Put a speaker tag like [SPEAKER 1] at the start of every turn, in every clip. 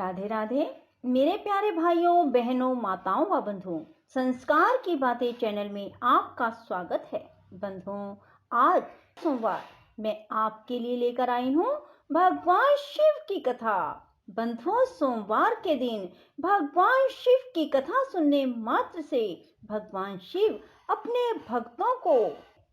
[SPEAKER 1] राधे राधे मेरे प्यारे भाइयों बहनों माताओं व बंधुओं, संस्कार की बातें चैनल में आपका स्वागत है। बंधुओं, आज सोमवार मैं आपके लिए लेकर आई हूँ भगवान शिव की कथा। बंधुओं, सोमवार के दिन भगवान शिव की कथा सुनने मात्र से भगवान शिव अपने भक्तों को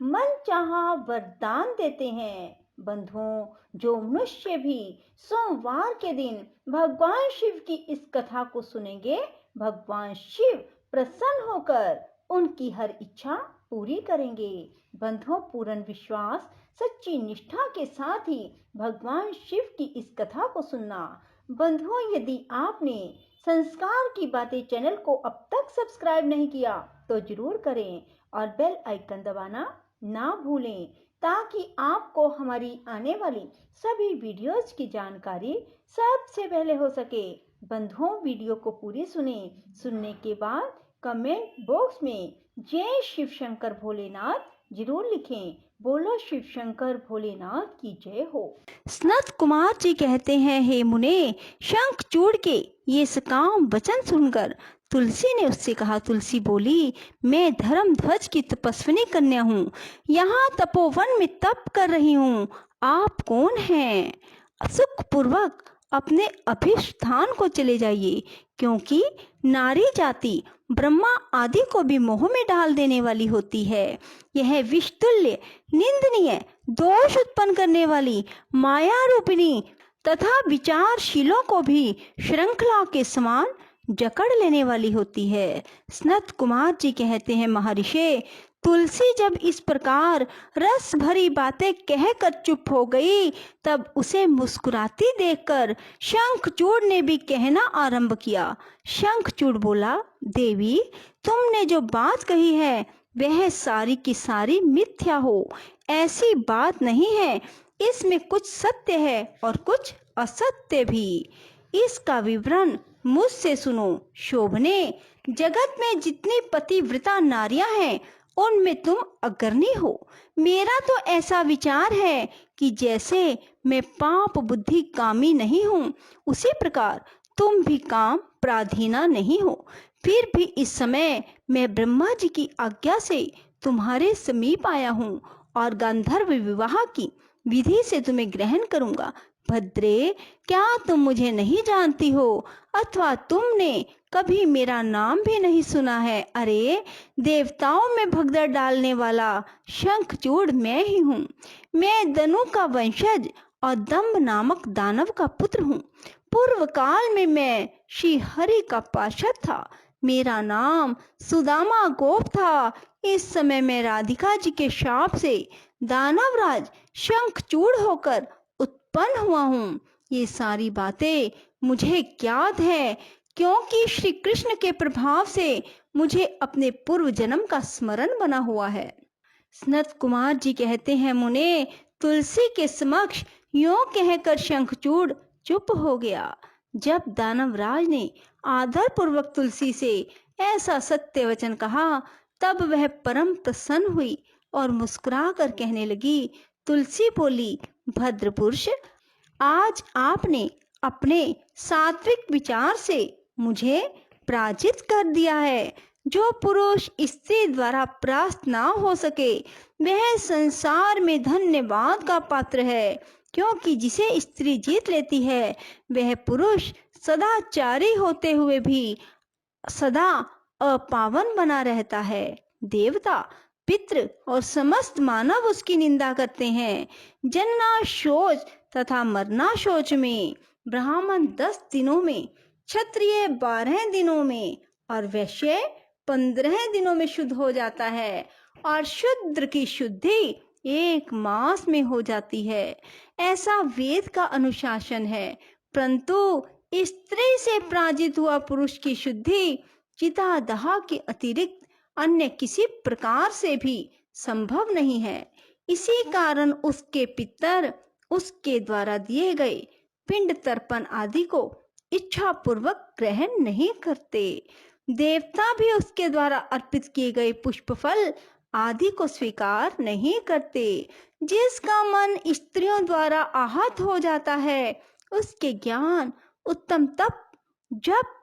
[SPEAKER 1] मनचाहा वरदान देते हैं। बंधुओं, जो मनुष्य भी सोमवार के दिन भगवान शिव की इस कथा को सुनेंगे, भगवान शिव प्रसन्न होकर उनकी हर इच्छा पूरी करेंगे। बंधुओं, पूर्ण विश्वास सच्ची निष्ठा के साथ ही भगवान शिव की इस कथा को सुनना। बंधुओं, यदि आपने संस्कार की बातें चैनल को अब तक सब्सक्राइब नहीं किया तो जरूर करें और बेल आइकन दबाना ना भूलें, ताकि आपको हमारी आने वाली सभी वीडियोस की जानकारी सबसे पहले हो सके। बंधुओं, वीडियो को पूरी सुनने के बाद कमेंट बॉक्स में जय शिव शंकर भोलेनाथ जरूर लिखें। बोलो शिव शंकर भोलेनाथ की जय हो।
[SPEAKER 2] सनत कुमार जी कहते हैं, हे मुने, शंखचूड़ के ये सकाम वचन सुनकर तुलसी ने उससे कहा। तुलसी बोली, मैं धर्मध्वज की तपस्विनी कन्या हूँ, यहाँ तपोवन में तप कर रही हूँ। आप कौन हैं? सुखपूर्वक अपने अभिष्ठान को चले जाइए, क्योंकि नारी जाति ब्रह्मा आदि को भी मोह में डाल देने वाली होती है। यह विषतुल्य, निंदनीय, दोष उत्पन्न करने वाली माया रूपिणी तथा विचारशीलों को भी श्रृंखला के समान जकड़ लेने वाली होती है। सनत कुमार जी कहते हैं, महर्षि, तुलसी जब इस प्रकार रस भरी बातें कहकर चुप हो गई, तब उसे मुस्कुराती देखकर शंखचूड़ ने भी कहना आरंभ किया। शंखचूड़ बोला, देवी, तुमने जो बात कही है वह सारी की सारी मिथ्या हो। ऐसी बात नहीं है, इसमें कुछ सत्य है और कुछ असत्य भी। इसका विवरण मुझसे सुनो। शोभने, जगत में जितनी पतिव्रता नारियां हैं उनमें तुम अग्रणी हो। मेरा तो ऐसा विचार है कि जैसे मैं पाप बुद्धि कामी नहीं हूँ, उसी प्रकार तुम भी काम पराधीना नहीं हो। फिर भी इस समय मैं ब्रह्मा जी की आज्ञा से तुम्हारे समीप आया हूँ और गांधर्व विवाह की विधि से तुम्हें ग्रहण करूंगा। भद्रे, क्या तुम मुझे नहीं जानती हो, अथवा तुमने कभी मेरा नाम भी नहीं सुना है? अरे, देवताओं में भगदड़ डालने वाला शंखचूड़ मैं ही हूँ। मैं दनु का वंशज और दंभ नामक दानव का पुत्र हूँ। पूर्व काल में मैं श्री हरि का पार्षद था। मेरा नाम सुदामा गोप था। इस समय मैं राधिका जी के शाप से दानवराज शंखचूड़ होकर उत्पन्न हुआ हूँ। ये सारी बातें मुझे ज्ञात है, क्योंकि श्री कृष्ण के प्रभाव से मुझे अपने पूर्व जन्म का स्मरण बना हुआ है। सनत कुमार जी कहते हैं, मुने, तुलसी के समक्ष यूं कहकर शंखचूड़ चुप हो गया। जब दानवराज ने आदर पूर्वक तुलसी से ऐसा सत्य वचन कहा, तब वह परम प्रसन्न हुई और मुस्कुरा कर कहने लगी। तुलसी बोली, भद्र पुरुष, आज आपने अपने सात्विक विचार से मुझे पराजित कर दिया है। जो पुरुष स्त्री द्वारा परास्त ना हो सके, वह संसार में धन्यवाद का पात्र है, क्योंकि जिसे स्त्री जीत लेती है वह पुरुष सदाचारी होते हुए भी सदा अपावन बना रहता है। देवता, पितृ और समस्त मानव उसकी निंदा करते हैं। जन्ना शौच तथा मरना शौच में, ब्राह्मण 10 दिनों में, क्षत्रिय 12 दिनों में और वैश्य 15 दिनों में शुद्ध हो जाता है, और शूद्र की शुद्धि 1 मास में हो जाती है। ऐसा वेद का अनुशासन है। परंतु स्त्री से पराजित हुआ पुरुष की शुद्धि चितादह के अतिरिक्त अन्य किसी प्रकार से भी संभव नहीं है। इसी कारण उसके पितर उसके द्वारा दिए गए पिंड तर्पण आदि को इच्छा पूर्वक ग्रहण नहीं करते। देवता भी उसके द्वारा अर्पित किए गए पुष्प फल आदि को स्वीकार नहीं करते। जिसका मन स्त्रियों द्वारा आहत हो जाता है, उसके ज्ञान, उत्तम तप, जप,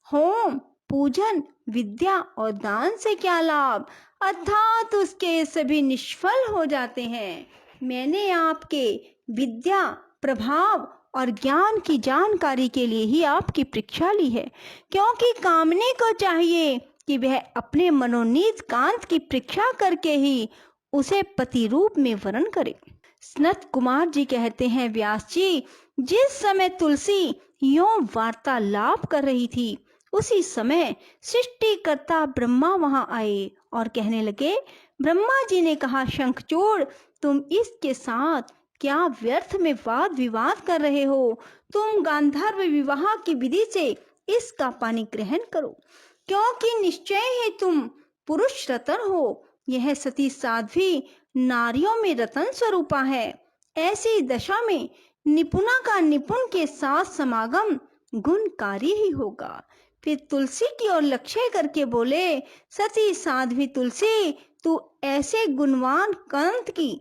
[SPEAKER 2] होम, पूजन, विद्या और दान से क्या लाभ, अर्थात उसके सभी निष्फल हो जाते हैं। मैंने आपके विद्या, प्रभाव और ज्ञान की जानकारी के लिए ही आपकी परीक्षा ली है, क्योंकि कामने को चाहिए कि वह अपने मनोनीत कांत की परीक्षा करके ही उसे पति रूप में वरण करे। सनत कुमार जी कहते हैं, व्यास जी, जिस समय तुलसी यों वार्तालाप कर रही थी, उसी समय सृष्टिकर्ता ब्रह्मा वहां आए और कहने लगे, ब्रह्मा जी ने कहा, शंखचूड़, तुम इसके साथ क्या व्यर्थ में वाद विवाद कर रहे हो? तुम गांधर्व विवाह की विधि से इसका पानी ग्रहण करो, क्योंकि निश्चय ही तुम पुरुष रतन हो। यह सती साध्वी नारियों में रतन स्वरूपा है। ऐसी दशा में निपुणा का निपुण के साथ समागम गुणकारी ही होगा। फिर तुलसी की ओर लक्ष्य करके बोले, सती साध्वी तुलसी, तू ऐसे गुणवान कंत की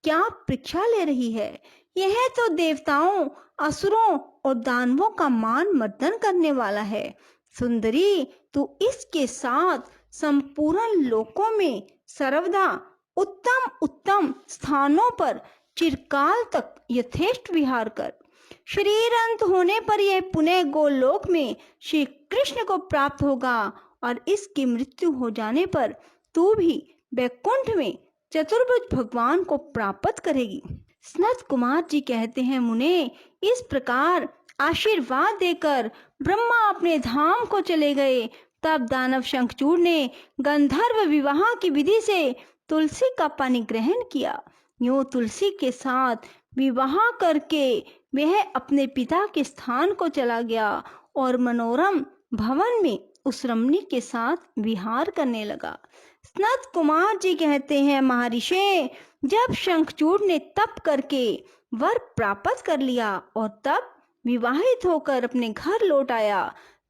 [SPEAKER 2] क्या परीक्षा ले रही है? यह तो देवताओं, असुरों और दानवों का मान मर्दन करने वाला है। सुंदरी, तू इसके साथ संपूर्ण लोकों में सर्वदा उत्तम उत्तम स्थानों पर चिरकाल तक यथेष्ट विहार कर। शरीर अंत होने पर यह पुनः गोलोक में श्री कृष्ण को प्राप्त होगा और इसकी मृत्यु हो जाने पर तू भी वैकुंठ में चतुर्भुज भगवान को प्राप्त करेगी। सनत कुमार जी कहते हैं, मुने, इस प्रकार आशीर्वाद देकर ब्रह्मा अपने धाम को चले गए। तब दानव शंखचूड़ ने गंधर्व विवाह की विधि से तुलसी का पानी ग्रहण किया। यूं तुलसी के साथ विवाह करके वह अपने पिता के स्थान को चला गया और मनोरम भवन में उस रमणी के साथ विहार करने लगा। सनत कुमार जी कहते हैं, महर्षि, जब शंखचूड़ ने तप करके वर प्राप्त कर लिया और तब विवाहित होकर अपने घर लौट आया,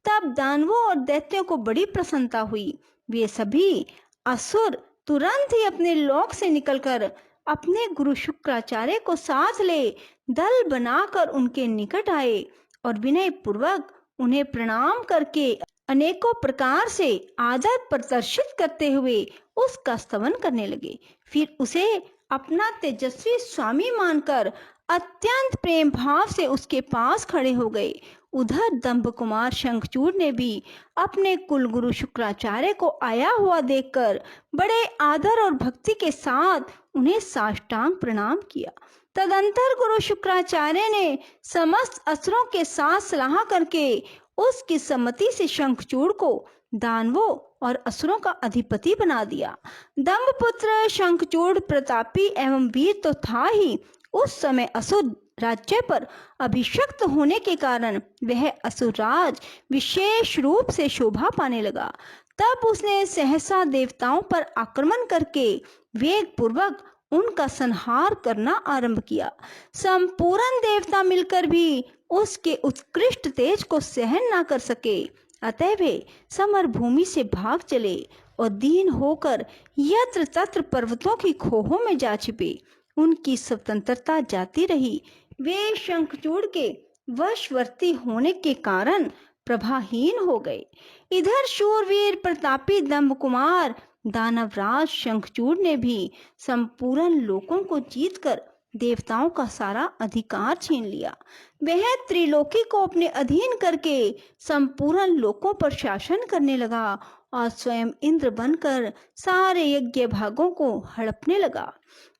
[SPEAKER 2] तब दानवों और दैत्यों को बड़ी प्रसन्नता हुई। वे सभी असुर तुरंत ही अपने लोक से निकलकर अपने गुरु शुक्राचार्य को साथ ले दल बनाकर उनके निकट आए और विनय पूर्वक उन्हें प्रणाम करके अनेकों प्रकार से आदर प्रदर्शित करते हुए उसका स्तवन करने लगे। फिर उसे अपना तेजस्वी स्वामी मानकर अत्यंत प्रेम भाव से उसके पास खड़े हो गए। उधर दंभ कुमार शंखचूड़ ने भी अपने कुलगुरु शुक्राचार्य को आया हुआ देखकर बड़े आदर और भक्ति के साथ उन्हें साष्टांग प्रणाम किया। तदंतर गुरु शुक्राचार्य ने समस्त असुरों के साथ सलाह करके उसकी सम्मति से शंखचूड़ को दानवों और असुरों का अधिपति बना दिया। दंभपुत्र शंखचूड़ प्रतापी एवं वीर तो था ही, उस समय असुर राज्य पर अभिषिक्त होने के कारण वह असुरराज विशेष रूप से शोभा पाने लगा। तब उसने सहसा देवताओं पर आक्रमण करके वेग पूर्वक उनका संहार करना आरंभ किया। संपूर्ण देवता मिलकर भी उसके उत्कृष्ट तेज को सहन न कर सके, अतः वे समर भूमि से भाग चले और दीन होकर यत्र तत्र पर्वतों की खोहों में जा छिपे। उनकी स्वतंत्रता जाती रही। वे शंखचूड़ के वशवर्ती होने के कारण प्रभाहीन हो गए। इधर शूरवीर प्रतापी दंभ कुमार दानवराज शंखचूड़ ने भी संपूर्ण लोकों को जीतकर देवताओं का सारा अधिकार छीन लिया। वह त्रिलोकी को अपने अधीन करके संपूर्ण लोकों पर शासन करने लगा और स्वयं इंद्र बनकर सारे यज्ञ भागों को हड़पने लगा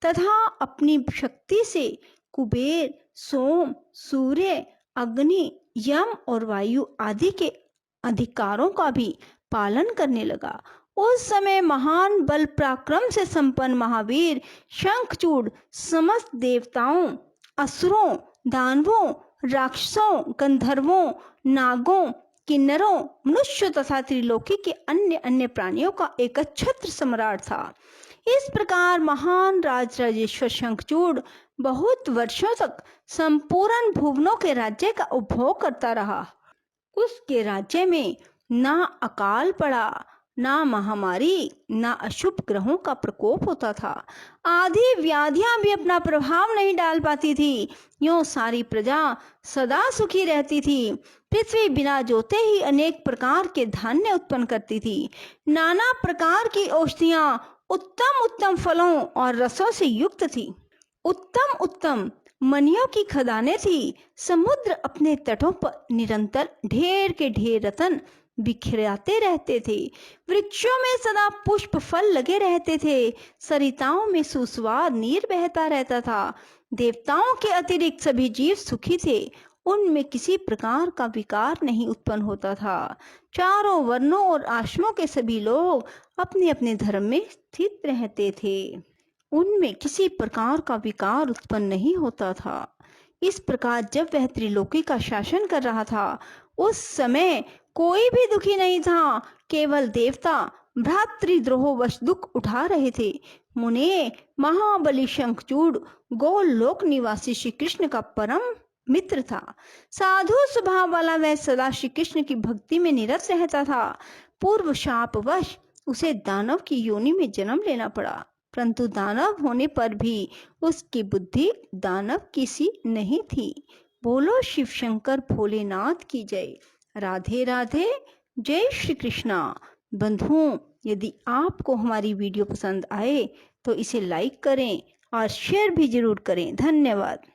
[SPEAKER 2] तथा अपनी शक्ति से कुबेर, सोम, सूर्य, अग्नि, यम और वायु आदि के अधिकारों का भी पालन करने लगा। उस समय महान बल पराक्रम से संपन्न महावीर शंखचूड़ समस्त देवताओं, असुरों, दानवों, राक्षसों, गंधर्वों, नागों, किन्नरों, मनुष्यों तथा त्रिलोकी के अन्य अन्य प्राणियों का एकछत्र सम्राट था। इस प्रकार महान राजराजेश्वर शंखचूड़ बहुत वर्षों तक संपूर्ण भुवनों के राज्य का उपभोग करता रहा। उसके राज्य में ना अकाल पड़ा, ना महामारी ना अशुभ ग्रहों का प्रकोप होता था। आधी व्याधियां भी अपना प्रभाव नहीं डाल पाती थी। यूं सारी प्रजा सदा सुखी रहती थी। पृथ्वी बिना जोते ही अनेक प्रकार के धान्य उत्पन्न करती थी। नाना प्रकार की औषधियां उत्तम उत्तम फलों और रसों से युक्त थी। उत्तम उत्तम मणियों की खदानें थी। समुद्र अपने तटों पर निरंतर ढेर के ढेर रत्न बिखराते रहते थे। वृक्षों में सदा पुष्प फल लगे रहते थे। सरिताओं में सुस्वाद नीर बहता रहता था। देवताओं के अतिरिक्त सभी जीव सुखी थे। उनमें किसी प्रकार का विकार नहीं उत्पन्न होता था। चारों वर्णों और आश्रमों के सभी लोग अपने अपने धर्म में स्थित रहते थे। उनमें किसी प्रकार का विकार उत्पन्न नहीं होता था। इस प्रकार जब वह त्रिलोकी का शासन कर रहा था, उस समय कोई भी दुखी नहीं था। केवल देवता भ्रातृद्रोहवश दुख उठा रहे थे। मुने, महाबली शंखचूड़ गोलोक निवासी श्री कृष्ण का परम मित्र था। साधु स्वभाव वाला वह सदा श्री कृष्ण की भक्ति में निरत रहता था। पूर्व शापवश उसे दानव की योनि में जन्म लेना पड़ा, परंतु दानव होने पर भी उसकी बुद्धि दानव की सी नहीं थी। बोलो शिव शंकर भोलेनाथ की जय। राधे राधे। जय श्री कृष्णा। बंधुओं, यदि आपको हमारी वीडियो पसंद आए तो इसे लाइक करें और शेयर भी जरूर करें। धन्यवाद।